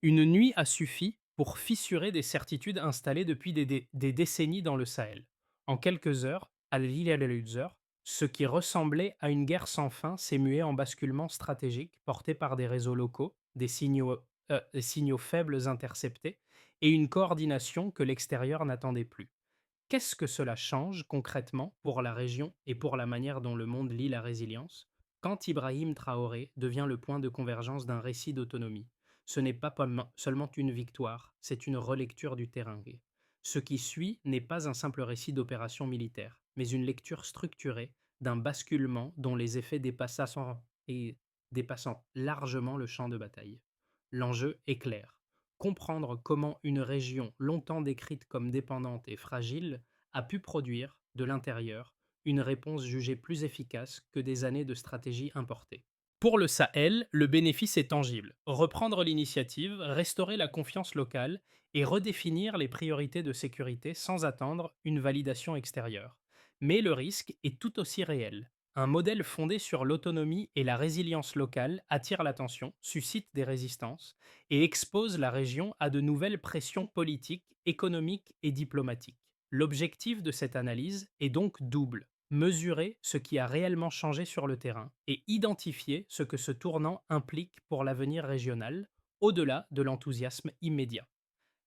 Une nuit a suffi pour fissurer des certitudes installées depuis des décennies dans le Sahel. En quelques heures, à l'île al ce qui ressemblait à une guerre sans fin s'est mué en basculement stratégique porté par des réseaux locaux, des signaux faibles interceptés et une coordination que l'extérieur n'attendait plus. Qu'est-ce que cela change concrètement pour la région et pour la manière dont le monde lit la résilience quand Ibrahim Traoré devient le point de convergence d'un récit d'autonomie? Ce n'est pas seulement une victoire, c'est une relecture du terrain. Ce qui suit n'est pas un simple récit d'opération militaire, mais une lecture structurée d'un basculement dont les effets dépassant largement le champ de bataille. L'enjeu est clair: comprendre comment une région longtemps décrite comme dépendante et fragile a pu produire, de l'intérieur, une réponse jugée plus efficace que des années de stratégie importée. Pour le Sahel, le bénéfice est tangible: reprendre l'initiative, restaurer la confiance locale et redéfinir les priorités de sécurité sans attendre une validation extérieure. Mais le risque est tout aussi réel. Un modèle fondé sur l'autonomie et la résilience locale attire l'attention, suscite des résistances et expose la région à de nouvelles pressions politiques, économiques et diplomatiques. L'objectif de cette analyse est donc double: mesurer ce qui a réellement changé sur le terrain et identifier ce que ce tournant implique pour l'avenir régional, au-delà de l'enthousiasme immédiat.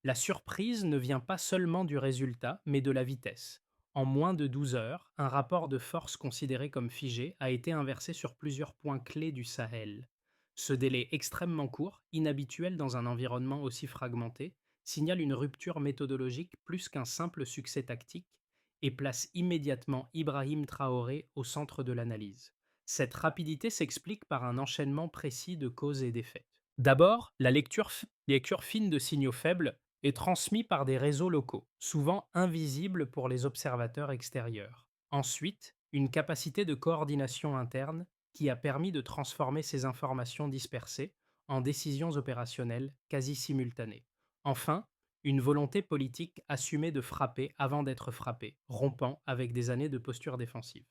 La surprise ne vient pas seulement du résultat, mais de la vitesse. En moins de 12 heures, un rapport de force considéré comme figé a été inversé sur plusieurs points clés du Sahel. Ce délai extrêmement court, inhabituel dans un environnement aussi fragmenté, signale une rupture méthodologique plus qu'un simple succès tactique et place immédiatement Ibrahim Traoré au centre de l'analyse. Cette rapidité s'explique par un enchaînement précis de causes et d'effets. D'abord, lecture fine de signaux faibles est transmis par des réseaux locaux, souvent invisibles pour les observateurs extérieurs. Ensuite, une capacité de coordination interne qui a permis de transformer ces informations dispersées en décisions opérationnelles quasi simultanées. Enfin, une volonté politique assumée de frapper avant d'être frappé, rompant avec des années de posture défensive.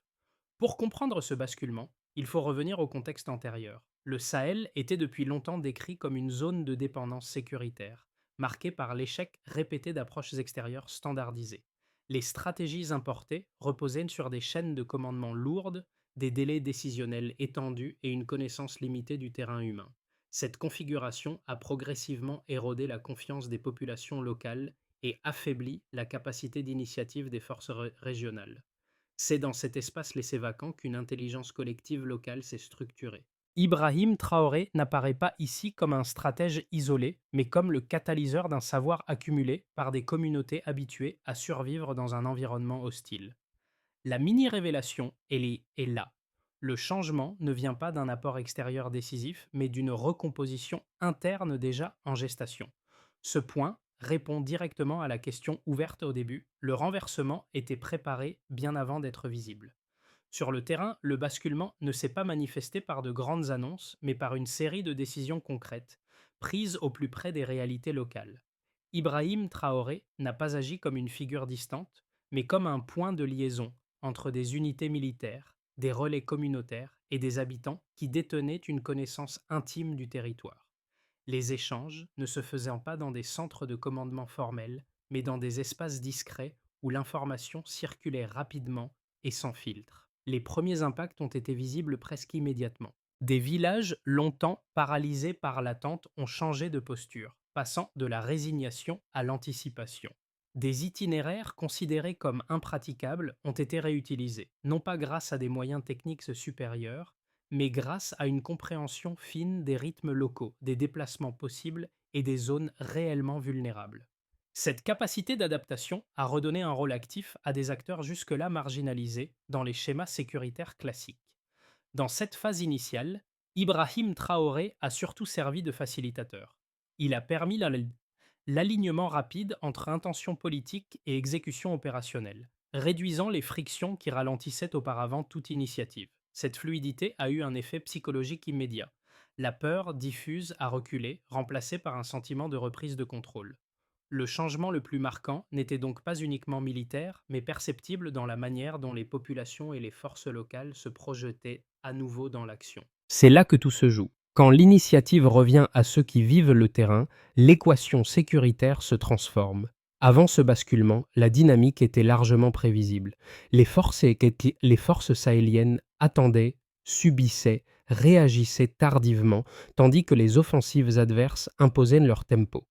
Pour comprendre ce basculement, il faut revenir au contexte antérieur. Le Sahel était depuis longtemps décrit comme une zone de dépendance sécuritaire, marquée par l'échec répété d'approches extérieures standardisées. Les stratégies importées reposaient sur des chaînes de commandement lourdes, des délais décisionnels étendus et une connaissance limitée du terrain humain. Cette configuration a progressivement érodé la confiance des populations locales et affaibli la capacité d'initiative des forces régionales. C'est dans cet espace laissé vacant qu'une intelligence collective locale s'est structurée. Ibrahim Traoré n'apparaît pas ici comme un stratège isolé, mais comme le catalyseur d'un savoir accumulé par des communautés habituées à survivre dans un environnement hostile. La mini-révélation, est là. Le changement ne vient pas d'un apport extérieur décisif, mais d'une recomposition interne déjà en gestation. Ce point répond directement à la question ouverte au début: le renversement était préparé bien avant d'être visible. Sur le terrain, le basculement ne s'est pas manifesté par de grandes annonces, mais par une série de décisions concrètes, prises au plus près des réalités locales. Ibrahim Traoré n'a pas agi comme une figure distante, mais comme un point de liaison entre des unités militaires, des relais communautaires et des habitants qui détenaient une connaissance intime du territoire. Les échanges ne se faisaient pas dans des centres de commandement formels, mais dans des espaces discrets où l'information circulait rapidement et sans filtre. Les premiers impacts ont été visibles presque immédiatement. Des villages longtemps paralysés par l'attente ont changé de posture, passant de la résignation à l'anticipation. Des itinéraires considérés comme impraticables ont été réutilisés, non pas grâce à des moyens techniques supérieurs, mais grâce à une compréhension fine des rythmes locaux, des déplacements possibles et des zones réellement vulnérables. Cette capacité d'adaptation a redonné un rôle actif à des acteurs jusque-là marginalisés dans les schémas sécuritaires classiques. Dans cette phase initiale, Ibrahim Traoré a surtout servi de facilitateur. Il a permis l'alignement rapide entre intention politique et exécution opérationnelle, réduisant les frictions qui ralentissaient auparavant toute initiative. Cette fluidité a eu un effet psychologique immédiat. La peur diffuse a reculé, remplacée par un sentiment de reprise de contrôle. Le changement le plus marquant n'était donc pas uniquement militaire, mais perceptible dans la manière dont les populations et les forces locales se projetaient à nouveau dans l'action. C'est là que tout se joue. Quand l'initiative revient à ceux qui vivent le terrain, l'équation sécuritaire se transforme. Avant ce basculement, la dynamique était largement prévisible. Les forces sahéliennes attendaient, subissaient, réagissaient tardivement, tandis que les offensives adverses imposaient leur tempo.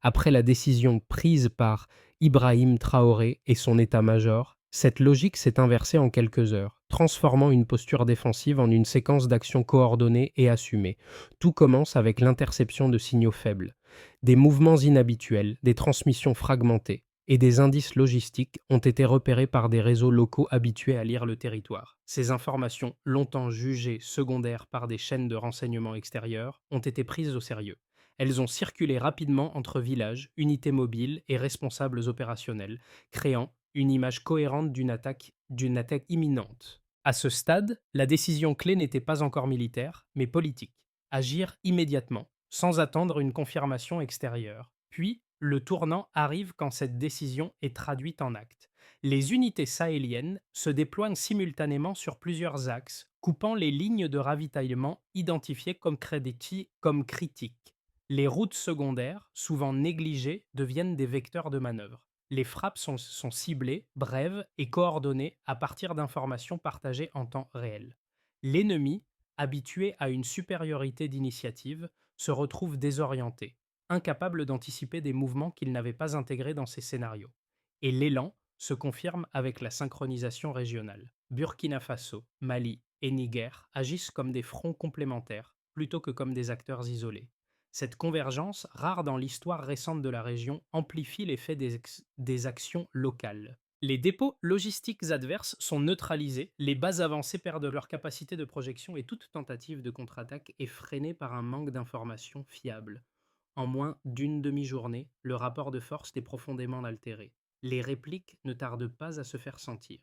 Après la décision prise par Ibrahim Traoré et son état-major, cette logique s'est inversée en quelques heures, transformant une posture défensive en une séquence d'actions coordonnées et assumées. Tout commence avec l'interception de signaux faibles. Des mouvements inhabituels, des transmissions fragmentées et des indices logistiques ont été repérés par des réseaux locaux habitués à lire le territoire. Ces informations, longtemps jugées secondaires par des chaînes de renseignement extérieures, ont été prises au sérieux. Elles ont circulé rapidement entre villages, unités mobiles et responsables opérationnels, créant une image cohérente d'une attaque imminente. À ce stade, la décision clé n'était pas encore militaire, mais politique. Agir immédiatement, sans attendre une confirmation extérieure. Puis, le tournant arrive quand cette décision est traduite en actes. Les unités sahéliennes se déploient simultanément sur plusieurs axes, coupant les lignes de ravitaillement identifiées comme critiques. Les routes secondaires, souvent négligées, deviennent des vecteurs de manœuvre. Les frappes sont ciblées, brèves et coordonnées à partir d'informations partagées en temps réel. L'ennemi, habitué à une supériorité d'initiative, se retrouve désorienté, incapable d'anticiper des mouvements qu'il n'avait pas intégrés dans ses scénarios. Et l'élan se confirme avec la synchronisation régionale. Burkina Faso, Mali et Niger agissent comme des fronts complémentaires, plutôt que comme des acteurs isolés. Cette convergence, rare dans l'histoire récente de la région, amplifie l'effet des actions locales. Les dépôts logistiques adverses sont neutralisés, les bases avancées perdent leur capacité de projection et toute tentative de contre-attaque est freinée par un manque d'informations fiables. En moins d'une demi-journée, le rapport de force est profondément altéré. Les répliques ne tardent pas à se faire sentir.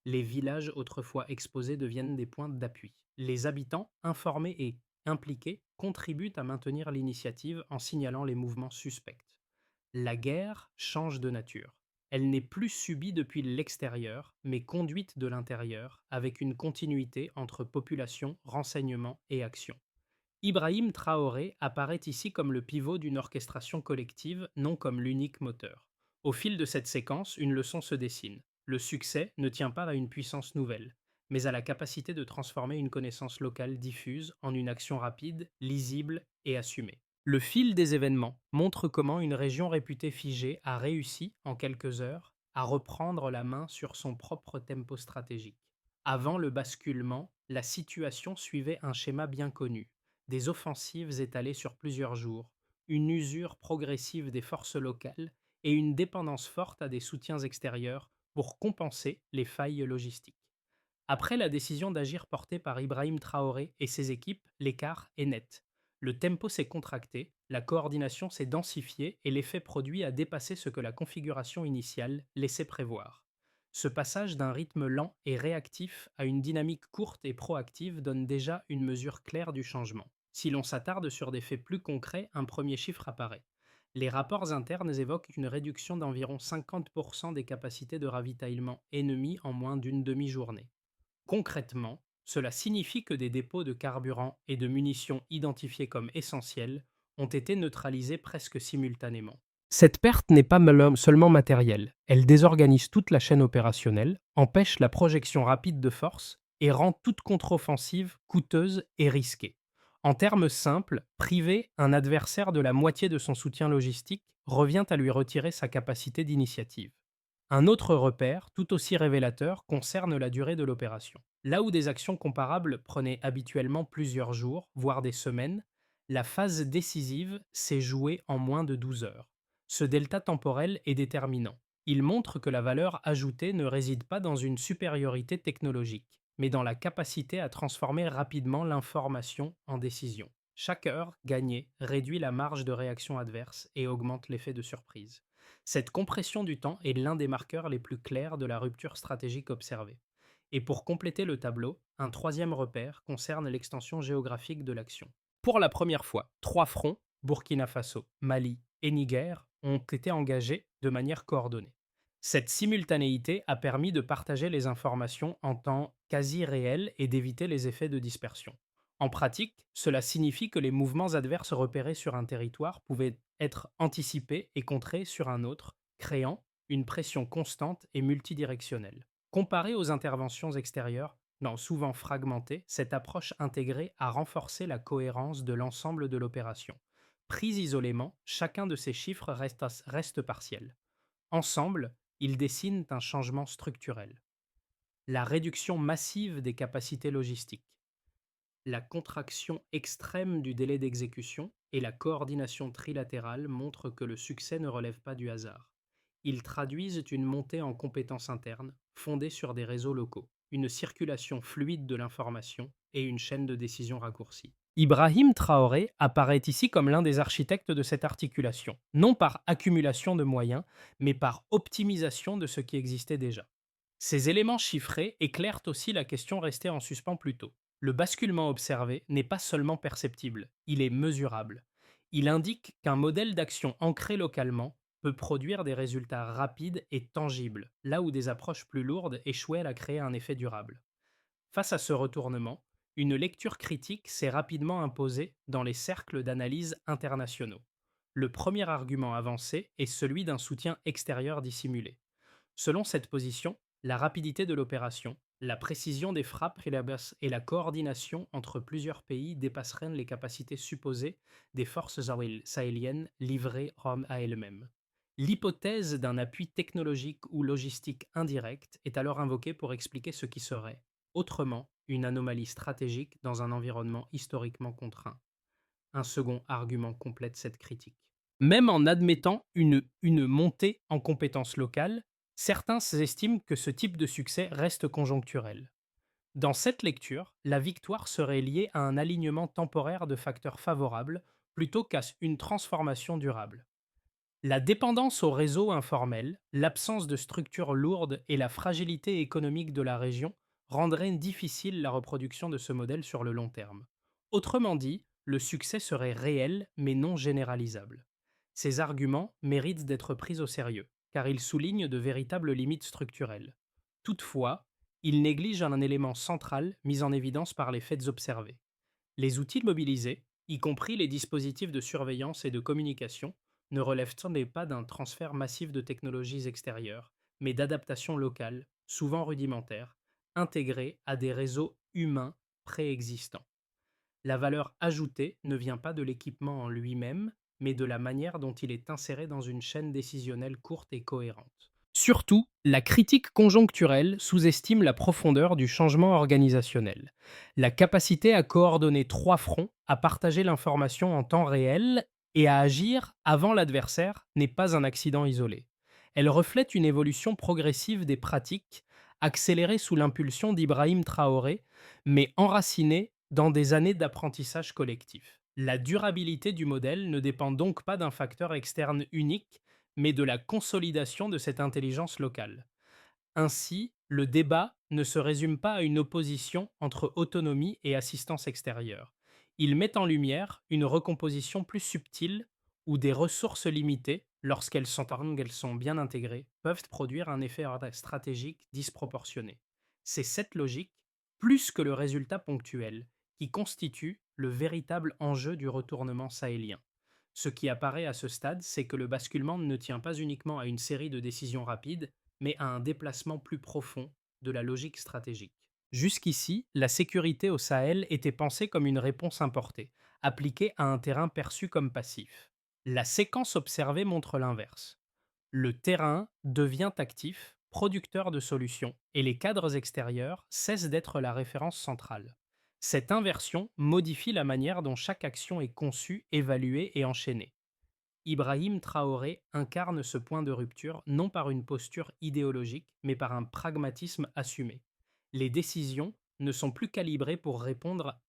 Les villages autrefois exposés deviennent des points d'appui. Les habitants, informés et impliqués, contribuent à maintenir l'initiative en signalant les mouvements suspects. La guerre change de nature. Elle n'est plus subie depuis l'extérieur, mais conduite de l'intérieur, avec une continuité entre population, renseignement et action. Ibrahim Traoré apparaît ici comme le pivot d'une orchestration collective, non comme l'unique moteur. Au fil de cette séquence, une leçon se dessine. Le succès ne tient pas à une puissance nouvelle, mais à la capacité de transformer une connaissance locale diffuse en une action rapide, lisible et assumée. Le fil des événements montre comment une région réputée figée a réussi, en quelques heures, à reprendre la main sur son propre tempo stratégique. Avant le basculement, la situation suivait un schéma bien connu: des offensives étalées sur plusieurs jours, une usure progressive des forces locales et une dépendance forte à des soutiens extérieurs pour compenser les failles logistiques. Après la décision d'agir portée par Ibrahim Traoré et ses équipes, l'écart est net. Le tempo s'est contracté, la coordination s'est densifiée et l'effet produit a dépassé ce que la configuration initiale laissait prévoir. Ce passage d'un rythme lent et réactif à une dynamique courte et proactive donne déjà une mesure claire du changement. Si l'on s'attarde sur des faits plus concrets, un premier chiffre apparaît. Les rapports internes évoquent une réduction d'environ 50% des capacités de ravitaillement ennemies en moins d'une demi-journée. Concrètement, cela signifie que des dépôts de carburant et de munitions identifiés comme essentiels ont été neutralisés presque simultanément. Cette perte n'est pas seulement matérielle, elle désorganise toute la chaîne opérationnelle, empêche la projection rapide de force et rend toute contre-offensive coûteuse et risquée. En termes simples, priver un adversaire de la moitié de son soutien logistique revient à lui retirer sa capacité d'initiative. Un autre repère, tout aussi révélateur, concerne la durée de l'opération. Là où des actions comparables prenaient habituellement plusieurs jours, voire des semaines, la phase décisive s'est jouée en moins de 12 heures. Ce delta temporel est déterminant. Il montre que la valeur ajoutée ne réside pas dans une supériorité technologique, mais dans la capacité à transformer rapidement l'information en décision. Chaque heure gagnée réduit la marge de réaction adverse et augmente l'effet de surprise. Cette compression du temps est l'un des marqueurs les plus clairs de la rupture stratégique observée. Et pour compléter le tableau, un troisième repère concerne l'extension géographique de l'action. Pour la première fois, trois fronts, Burkina Faso, Mali et Niger, ont été engagés de manière coordonnée. Cette simultanéité a permis de partager les informations en temps quasi réel et d'éviter les effets de dispersion. En pratique, cela signifie que les mouvements adverses repérés sur un territoire pouvaient être anticipés et contrés sur un autre, créant une pression constante et multidirectionnelle. Comparée aux interventions extérieures, non, souvent fragmentées, cette approche intégrée a renforcé la cohérence de l'ensemble de l'opération. Pris isolément, chacun de ces chiffres reste partiel. Ensemble, ils dessinent un changement structurel. La réduction massive des capacités logistiques, la contraction extrême du délai d'exécution et la coordination trilatérale montrent que le succès ne relève pas du hasard. Ils traduisent une montée en compétences internes fondée sur des réseaux locaux, une circulation fluide de l'information et une chaîne de décision raccourcie. Ibrahim Traoré apparaît ici comme l'un des architectes de cette articulation, non par accumulation de moyens, mais par optimisation de ce qui existait déjà. Ces éléments chiffrés éclairent aussi la question restée en suspens plus tôt. Le basculement observé n'est pas seulement perceptible, il est mesurable. Il indique qu'un modèle d'action ancré localement peut produire des résultats rapides et tangibles, là où des approches plus lourdes échouaient à créer un effet durable. Face à ce retournement, une lecture critique s'est rapidement imposée dans les cercles d'analyse internationaux. Le premier argument avancé est celui d'un soutien extérieur dissimulé. Selon cette position, la rapidité de l'opération, la précision des frappes et la coordination entre plusieurs pays dépasseraient les capacités supposées des forces sahéliennes livrées Rome à elles-mêmes. L'hypothèse d'un appui technologique ou logistique indirect est alors invoquée pour expliquer ce qui serait, autrement, une anomalie stratégique dans un environnement historiquement contraint. Un second argument complète cette critique. Même en admettant une montée en compétences locales, certains estiment que ce type de succès reste conjoncturel. Dans cette lecture, la victoire serait liée à un alignement temporaire de facteurs favorables plutôt qu'à une transformation durable. La dépendance au réseau informel, l'absence de structures lourdes et la fragilité économique de la région rendraient difficile la reproduction de ce modèle sur le long terme. Autrement dit, le succès serait réel mais non généralisable. Ces arguments méritent d'être pris au sérieux, car ils soulignent de véritables limites structurelles. Toutefois, ils négligent un élément central mis en évidence par les faits observés. Les outils mobilisés, y compris les dispositifs de surveillance et de communication, ne relèvent pas d'un transfert massif de technologies extérieures, mais d'adaptations locales, souvent rudimentaires, intégrées à des réseaux humains préexistants. La valeur ajoutée ne vient pas de l'équipement en lui-même, mais de la manière dont il est inséré dans une chaîne décisionnelle courte et cohérente. Surtout, la critique conjoncturelle sous-estime la profondeur du changement organisationnel. La capacité à coordonner trois fronts, à partager l'information en temps réel et à agir avant l'adversaire n'est pas un accident isolé. Elle reflète une évolution progressive des pratiques, accélérée sous l'impulsion d'Ibrahim Traoré, mais enracinée dans des années d'apprentissage collectif. La durabilité du modèle ne dépend donc pas d'un facteur externe unique, mais de la consolidation de cette intelligence locale. Ainsi, le débat ne se résume pas à une opposition entre autonomie et assistance extérieure. Il met en lumière une recomposition plus subtile où des ressources limitées, lorsqu'elles sont bien intégrées, peuvent produire un effet stratégique disproportionné. C'est cette logique, plus que le résultat ponctuel, qui constitue le véritable enjeu du retournement sahélien. Ce qui apparaît à ce stade, c'est que le basculement ne tient pas uniquement à une série de décisions rapides, mais à un déplacement plus profond de la logique stratégique. Jusqu'ici, la sécurité au Sahel était pensée comme une réponse importée, appliquée à un terrain perçu comme passif. La séquence observée montre l'inverse. Le terrain devient actif, producteur de solutions, et les cadres extérieurs cessent d'être la référence centrale. Cette inversion modifie la manière dont chaque action est conçue, évaluée et enchaînée. Ibrahim Traoré incarne ce point de rupture non par une posture idéologique, mais par un pragmatisme assumé. Les décisions ne sont plus calibrées pour répondre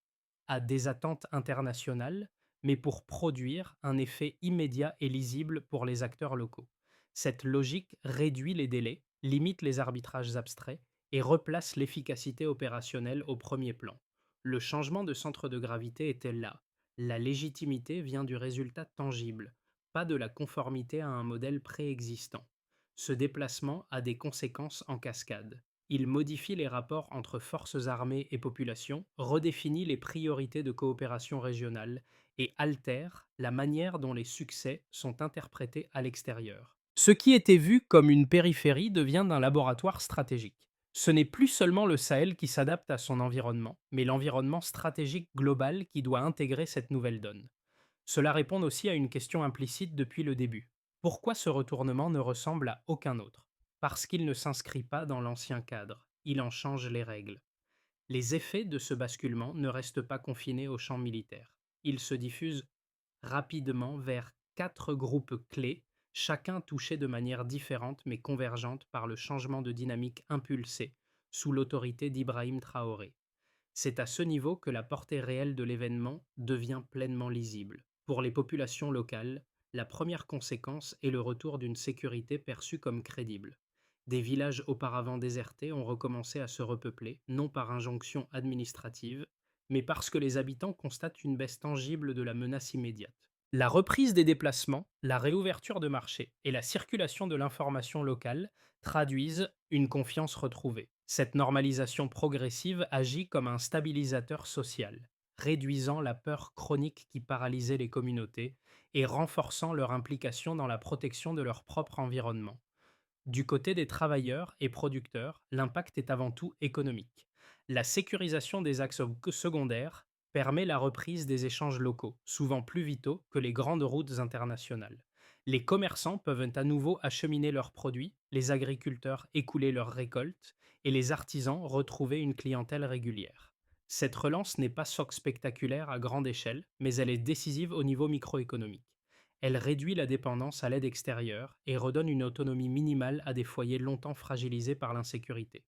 à des attentes internationales, mais pour produire un effet immédiat et lisible pour les acteurs locaux. Cette logique réduit les délais, limite les arbitrages abstraits et replace l'efficacité opérationnelle au premier plan. Le changement de centre de gravité était là. La légitimité vient du résultat tangible, pas de la conformité à un modèle préexistant. Ce déplacement a des conséquences en cascade. Il modifie les rapports entre forces armées et population, redéfinit les priorités de coopération régionale et altère la manière dont les succès sont interprétés à l'extérieur. Ce qui était vu comme une périphérie devient un laboratoire stratégique. Ce n'est plus seulement le Sahel qui s'adapte à son environnement, mais l'environnement stratégique global qui doit intégrer cette nouvelle donne. Cela répond aussi à une question implicite depuis le début. Pourquoi ce retournement ne ressemble à aucun autre? Parce qu'il ne s'inscrit pas dans l'ancien cadre, il en change les règles. Les effets de ce basculement ne restent pas confinés au champ militaire. Ils se diffusent rapidement vers quatre groupes clés, chacun touché de manière différente mais convergente par le changement de dynamique impulsé sous l'autorité d'Ibrahim Traoré. C'est à ce niveau que la portée réelle de l'événement devient pleinement lisible. Pour les populations locales, la première conséquence est le retour d'une sécurité perçue comme crédible. Des villages auparavant désertés ont recommencé à se repeupler, non par injonction administrative, mais parce que les habitants constatent une baisse tangible de la menace immédiate. La reprise des déplacements, la réouverture de marchés et la circulation de l'information locale traduisent une confiance retrouvée. Cette normalisation progressive agit comme un stabilisateur social, réduisant la peur chronique qui paralysait les communautés et renforçant leur implication dans la protection de leur propre environnement. Du côté des travailleurs et producteurs, l'impact est avant tout économique. La sécurisation des axes secondaires permet la reprise des échanges locaux, souvent plus vitaux que les grandes routes internationales. Les commerçants peuvent à nouveau acheminer leurs produits, les agriculteurs écouler leurs récoltes et les artisans retrouver une clientèle régulière. Cette relance n'est pas spectaculaire à grande échelle, mais elle est décisive au niveau microéconomique. Elle réduit la dépendance à l'aide extérieure et redonne une autonomie minimale à des foyers longtemps fragilisés par l'insécurité.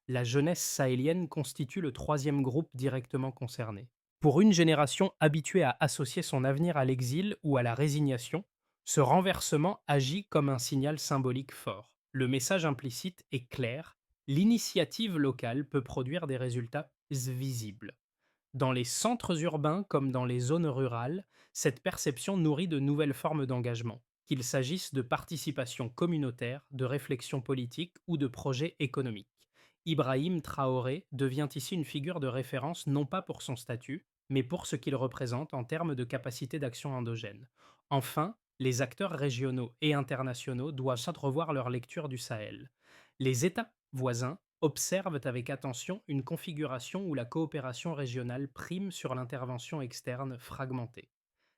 La jeunesse sahélienne constitue le troisième groupe directement concerné. Pour une génération habituée à associer son avenir à l'exil ou à la résignation, ce renversement agit comme un signal symbolique fort. Le message implicite est clair, l'initiative locale peut produire des résultats visibles. Dans les centres urbains comme dans les zones rurales, cette perception nourrit de nouvelles formes d'engagement, qu'il s'agisse de participation communautaire, de réflexion politique ou de projets économiques. Ibrahim Traoré devient ici une figure de référence non pas pour son statut, mais pour ce qu'il représente en termes de capacité d'action endogène. Enfin, les acteurs régionaux et internationaux doivent revoir leur lecture du Sahel. Les États voisins observent avec attention une configuration où la coopération régionale prime sur l'intervention externe fragmentée.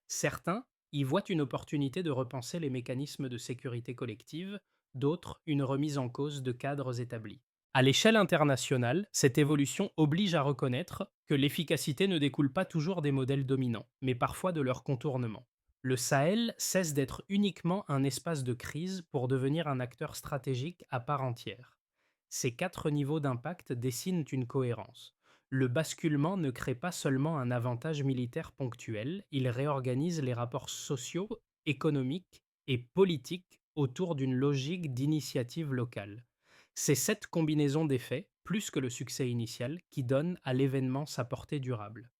Certains y voient une opportunité de repenser les mécanismes de sécurité collective, d'autres une remise en cause de cadres établis. À l'échelle internationale, cette évolution oblige à reconnaître que l'efficacité ne découle pas toujours des modèles dominants, mais parfois de leur contournement. Le Sahel cesse d'être uniquement un espace de crise pour devenir un acteur stratégique à part entière. Ces quatre niveaux d'impact dessinent une cohérence. Le basculement ne crée pas seulement un avantage militaire ponctuel, il réorganise les rapports sociaux, économiques et politiques autour d'une logique d'initiative locale. C'est cette combinaison d'effets, plus que le succès initial, qui donne à l'événement sa portée durable.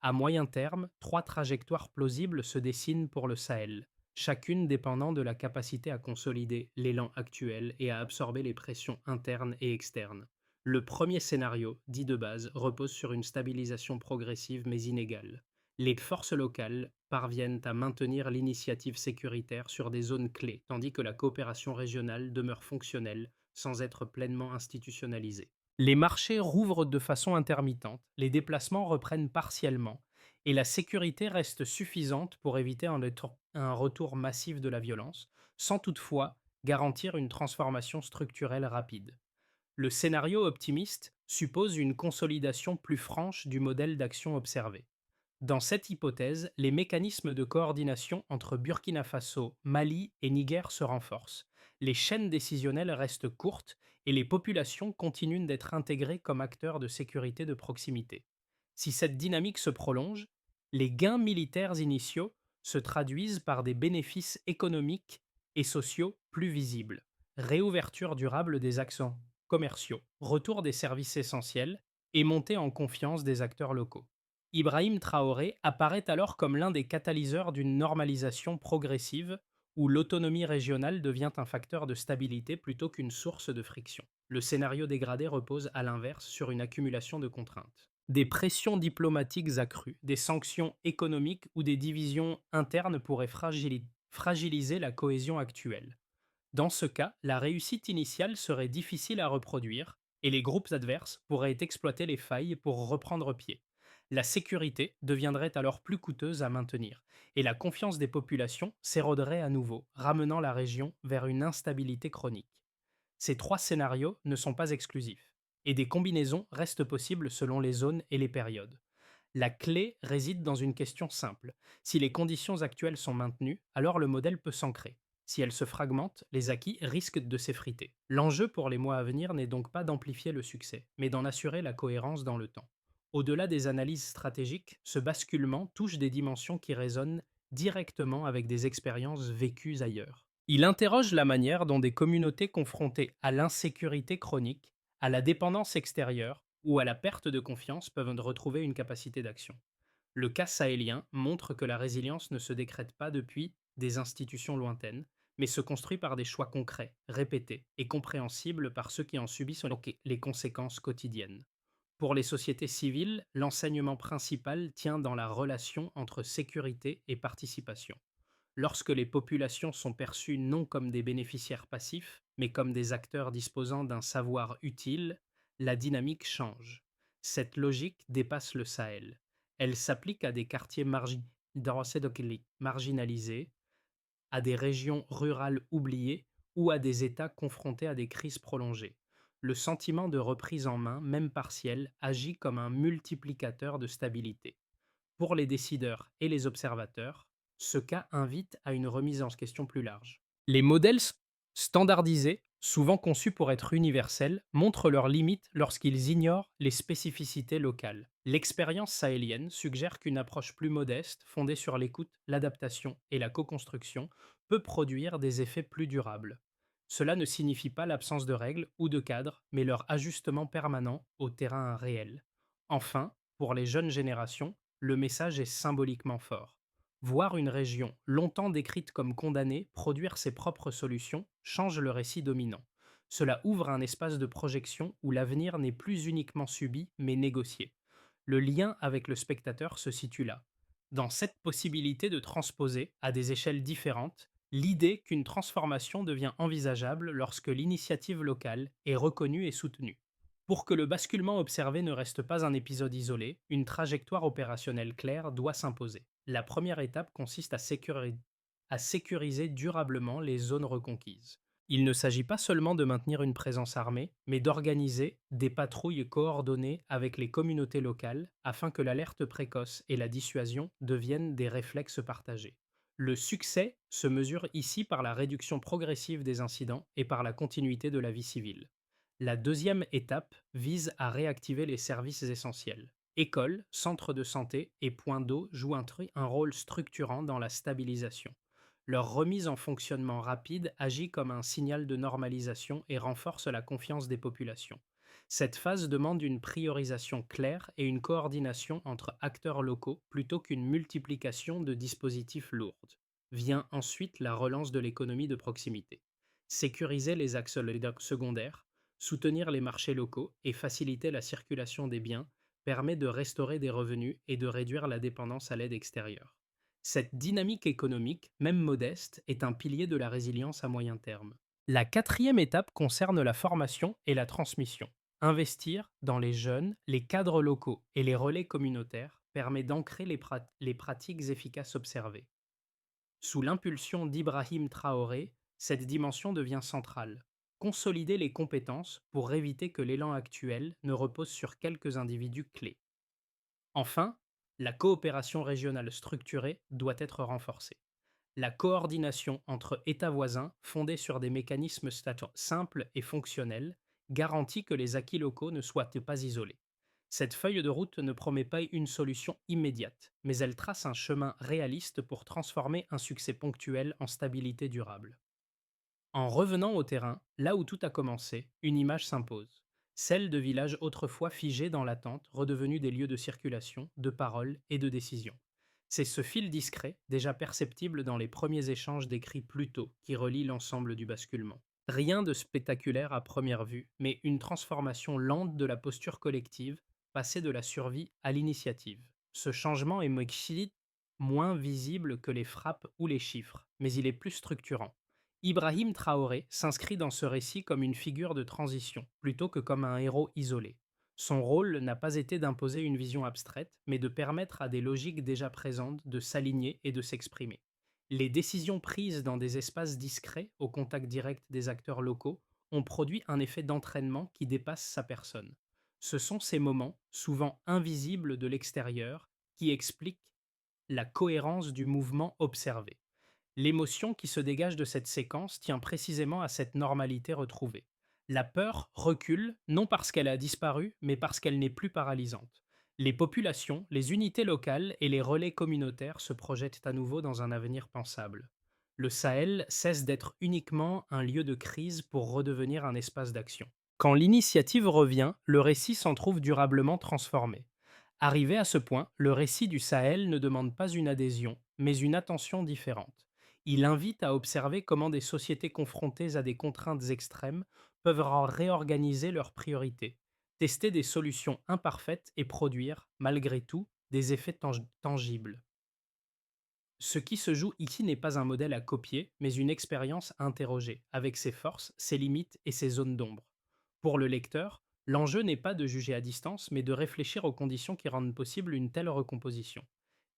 À moyen terme, trois trajectoires plausibles se dessinent pour le Sahel, chacune dépendant de la capacité à consolider l'élan actuel et à absorber les pressions internes et externes. Le premier scénario, dit de base, repose sur une stabilisation progressive mais inégale. Les forces locales parviennent à maintenir l'initiative sécuritaire sur des zones clés, tandis que la coopération régionale demeure fonctionnelle sans être pleinement institutionnalisée. Les marchés rouvrent de façon intermittente, les déplacements reprennent partiellement, et la sécurité reste suffisante pour éviter un retour massif de la violence, sans toutefois garantir une transformation structurelle rapide. Le scénario optimiste suppose une consolidation plus franche du modèle d'action observé. Dans cette hypothèse, les mécanismes de coordination entre Burkina Faso, Mali et Niger se renforcent. Les chaînes décisionnelles restent courtes et les populations continuent d'être intégrées comme acteurs de sécurité de proximité. Si cette dynamique se prolonge, les gains militaires initiaux se traduisent par des bénéfices économiques et sociaux plus visibles. Réouverture durable des accents commerciaux, retour des services essentiels et montée en confiance des acteurs locaux. Ibrahim Traoré apparaît alors comme l'un des catalyseurs d'une normalisation progressive où l'autonomie régionale devient un facteur de stabilité plutôt qu'une source de friction. Le scénario dégradé repose à l'inverse sur une accumulation de contraintes. Des pressions diplomatiques accrues, des sanctions économiques ou des divisions internes pourraient fragiliser la cohésion actuelle. Dans ce cas, la réussite initiale serait difficile à reproduire et les groupes adverses pourraient exploiter les failles pour reprendre pied. La sécurité deviendrait alors plus coûteuse à maintenir et la confiance des populations s'éroderait à nouveau, ramenant la région vers une instabilité chronique. Ces trois scénarios ne sont pas exclusifs et des combinaisons restent possibles selon les zones et les périodes. La clé réside dans une question simple. Si les conditions actuelles sont maintenues, alors le modèle peut s'ancrer. Si elles se fragmentent, les acquis risquent de s'effriter. L'enjeu pour les mois à venir n'est donc pas d'amplifier le succès, mais d'en assurer la cohérence dans le temps. Au-delà des analyses stratégiques, ce basculement touche des dimensions qui résonnent directement avec des expériences vécues ailleurs. Il interroge la manière dont des communautés confrontées à l'insécurité chronique, à la dépendance extérieure ou à la perte de confiance peuvent retrouver une capacité d'action. Le cas sahélien montre que la résilience ne se décrète pas depuis des institutions lointaines, mais se construit par des choix concrets, répétés et compréhensibles par ceux qui en subissent donc les conséquences quotidiennes. Pour les sociétés civiles, l'enseignement principal tient dans la relation entre sécurité et participation. Lorsque les populations sont perçues non comme des bénéficiaires passifs, mais comme des acteurs disposant d'un savoir utile, la dynamique change. Cette logique dépasse le Sahel. Elle s'applique à des quartiers marginalisés, à des régions rurales oubliées ou à des États confrontés à des crises prolongées. Le sentiment de reprise en main, même partielle, agit comme un multiplicateur de stabilité. Pour les décideurs et les observateurs, ce cas invite à une remise en question plus large. Les modèles standardisés, souvent conçus pour être universels, montrent leurs limites lorsqu'ils ignorent les spécificités locales. L'expérience sahélienne suggère qu'une approche plus modeste, fondée sur l'écoute, l'adaptation et la co-construction, peut produire des effets plus durables. Cela ne signifie pas l'absence de règles ou de cadres, mais leur ajustement permanent au terrain réel. Enfin, pour les jeunes générations, le message est symboliquement fort. Voir une région longtemps décrite comme condamnée produire ses propres solutions change le récit dominant. Cela ouvre un espace de projection où l'avenir n'est plus uniquement subi mais négocié. Le lien avec le spectateur se situe là. Dans cette possibilité de transposer, à des échelles différentes, l'idée qu'une transformation devient envisageable lorsque l'initiative locale est reconnue et soutenue. Pour que le basculement observé ne reste pas un épisode isolé, une trajectoire opérationnelle claire doit s'imposer. La première étape consiste à sécuriser durablement les zones reconquises. Il ne s'agit pas seulement de maintenir une présence armée, mais d'organiser des patrouilles coordonnées avec les communautés locales afin que l'alerte précoce et la dissuasion deviennent des réflexes partagés. Le succès se mesure ici par la réduction progressive des incidents et par la continuité de la vie civile. La deuxième étape vise à réactiver les services essentiels. Écoles, centres de santé et points d'eau jouent un rôle structurant dans la stabilisation. Leur remise en fonctionnement rapide agit comme un signal de normalisation et renforce la confiance des populations. Cette phase demande une priorisation claire et une coordination entre acteurs locaux plutôt qu'une multiplication de dispositifs lourds. Vient ensuite la relance de l'économie de proximité. Sécuriser les axes secondaires, soutenir les marchés locaux et faciliter la circulation des biens permet de restaurer des revenus et de réduire la dépendance à l'aide extérieure. Cette dynamique économique, même modeste, est un pilier de la résilience à moyen terme. La quatrième étape concerne la formation et la transmission. Investir dans les jeunes, les cadres locaux et les relais communautaires permet d'ancrer les pratiques efficaces observées. Sous l'impulsion d'Ibrahim Traoré, cette dimension devient centrale. Consolider les compétences pour éviter que l'élan actuel ne repose sur quelques individus clés. Enfin, la coopération régionale structurée doit être renforcée. La coordination entre États voisins, fondée sur des mécanismes simples et fonctionnels, garantit que les acquis locaux ne soient pas isolés. Cette feuille de route ne promet pas une solution immédiate, mais elle trace un chemin réaliste pour transformer un succès ponctuel en stabilité durable. En revenant au terrain, là où tout a commencé, une image s'impose. Celle de villages autrefois figés dans l'attente, redevenus des lieux de circulation, de parole et de décision. C'est ce fil discret, déjà perceptible dans les premiers échanges décrits plus tôt, qui relie l'ensemble du basculement. Rien de spectaculaire à première vue, mais une transformation lente de la posture collective, passée de la survie à l'initiative. Ce changement est moins visible que les frappes ou les chiffres, mais il est plus structurant. Ibrahim Traoré s'inscrit dans ce récit comme une figure de transition, plutôt que comme un héros isolé. Son rôle n'a pas été d'imposer une vision abstraite, mais de permettre à des logiques déjà présentes de s'aligner et de s'exprimer. Les décisions prises dans des espaces discrets, au contact direct des acteurs locaux, ont produit un effet d'entraînement qui dépasse sa personne. Ce sont ces moments, souvent invisibles de l'extérieur, qui expliquent la cohérence du mouvement observé. L'émotion qui se dégage de cette séquence tient précisément à cette normalité retrouvée. La peur recule, non parce qu'elle a disparu, mais parce qu'elle n'est plus paralysante. Les populations, les unités locales et les relais communautaires se projettent à nouveau dans un avenir pensable. Le Sahel cesse d'être uniquement un lieu de crise pour redevenir un espace d'action. Quand l'initiative revient, le récit s'en trouve durablement transformé. Arrivé à ce point, le récit du Sahel ne demande pas une adhésion, mais une attention différente. Il invite à observer comment des sociétés confrontées à des contraintes extrêmes peuvent réorganiser leurs priorités, tester des solutions imparfaites et produire, malgré tout, des effets tangibles. Ce qui se joue ici n'est pas un modèle à copier, mais une expérience à interroger, avec ses forces, ses limites et ses zones d'ombre. Pour le lecteur, l'enjeu n'est pas de juger à distance, mais de réfléchir aux conditions qui rendent possible une telle recomposition.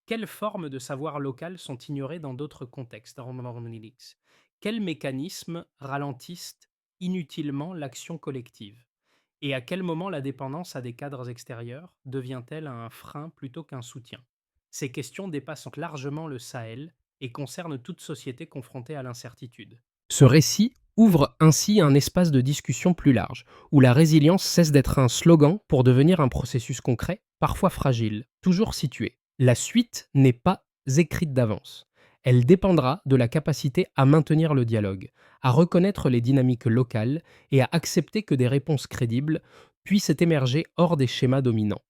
Quelles formes de savoir local sont ignorées dans d'autres contextes? Quels mécanismes ralentissent inutilement l'action collective? Et à quel moment la dépendance à des cadres extérieurs devient-elle un frein plutôt qu'un soutien? Ces questions dépassent largement le Sahel et concernent toute société confrontée à l'incertitude. Ce récit ouvre ainsi un espace de discussion plus large, où la résilience cesse d'être un slogan pour devenir un processus concret, parfois fragile, toujours situé. La suite n'est pas écrite d'avance. Elle dépendra de la capacité à maintenir le dialogue, à reconnaître les dynamiques locales et à accepter que des réponses crédibles puissent émerger hors des schémas dominants.